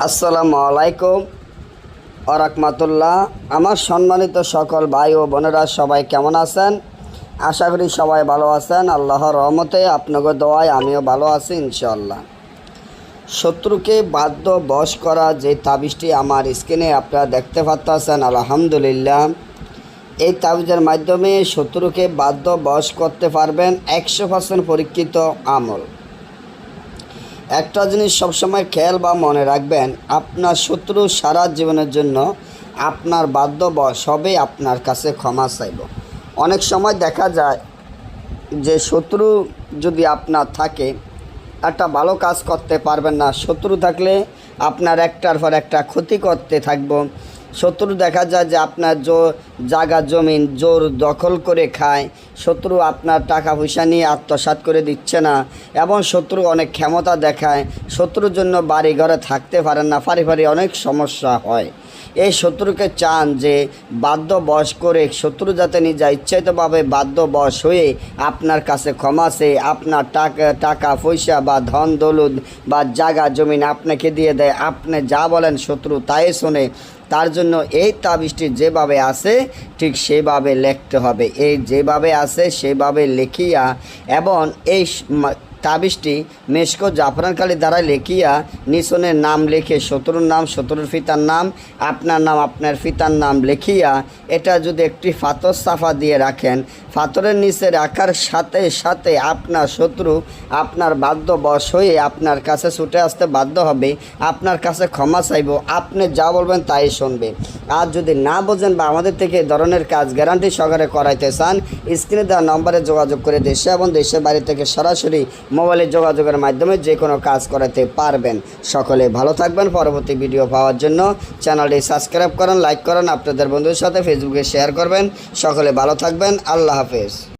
আসসালামু আলাইকুম ওয়া রাহমাতুল্লাহ। আমার সম্মানিত সকল ভাই ও বোনেরা সবাই কেমন আছেন? আশা করি সবাই ভালো আছেন। আল্লাহর রহমতে আপনাদের দোয়ায় আমিও ভালো আছি ইনশাআল্লাহ। শত্রুকে বাধ্য বশ করা যে তাবিজটি আমার স্ক্রিনে আপনারা দেখতে পাচ্ছেন, আলহামদুলিল্লাহ এই তাবিজের মাধ্যমে শত্রুকে বাধ্য বশ করতে পারবেন। 100% পরীক্ষিত আমল। একটা জিনিস সবসময় খেয়াল বা মনে রাখবেন, আপনার শত্রু সারা জীবনের জন্য আপনার বাধ্য বশ হবে, আপনার কাছে ক্ষমা চাইব। অনেক সময় দেখা যায় যে শত্রু যদি আপনার থাকে, একটা ভালো কাজ করতে পারবেন না। শত্রু থাকলে আপনার একটার পর একটা ক্ষতি করতে থাকবো। শত্রু দেখা যায় যে আপনার জায়গা জমিন জোর দখল করে খায়। শত্রু আপনার টাকা পয়সা নিয়ে আত্মসাৎ করে দিচ্ছে না, এবং শত্রু অনেক ক্ষমতা দেখায়। শত্রুর জন্য বাড়ি ঘরে থাকতে পারেন না, পারিবারিক অনেক সমস্যা হয়। এই শত্রুকে চান যে বাধ্য বশ করে শত্রু যাতে নিজে ইচ্ছায়িতভাবে বাধ্য বশ হয়ে আপনার কাছে ক্ষমা চেয়ে আপনার টাকা পয়সা বা ধন দৌলত বা জায়গা জমিন আপনাকে দিয়ে দেয়। আপনি যা বলেন শত্রু তাই শোনে। তার জন্য এই তাবিজটি যেভাবে আছে ঠিক সেভাবে লিখতে হবে। এই যেভাবে আছে সেভাবে লিখিয়া, এবং এই তাবিজটি মেশকো জাফরান কালি দ্বারা লিখিয়া নিচনের নাম লিখে, শত্রুর নাম, শত্রুর পিতার নাম, আপনার নাম, আপনার পিতার নাম লিখিয়া এটা যদি একটি পাথর সাফা দিয়ে রাখেন, পাথরের নিচে রাখার সাথে সাথে আপনার শত্রু আপনার বাধ্য বশ হয়ে আপনার কাছে ছুটে আসতে বাধ্য হবে, আপনার কাছে ক্ষমা চাইব, আপনি যা বলবেন তাই শুনবে। আর যদি না বোঝেন বা আমাদের থেকে এই ধরনের কাজ গ্যারান্টি সহকারে করাইতে চান, স্ক্রিনে দেওয়া নম্বরে যোগাযোগ করে দেশে এবং দেশের বাইরে থেকে সরাসরি মোবাইলে যোগাযোগের মাধ্যমে যে কোনো কাজ করাতে পারবেন। সকলে ভালো থাকবেন। পরবর্তী ভিডিও পাওয়ার জন্য চ্যানেলটি সাবস্ক্রাইব করেন, লাইক করেন, আপনাদের বন্ধুদের সাথে ফেসবুকে শেয়ার করবেন। সকলে ভালো থাকবেন। আল্লাহ হাফেজ।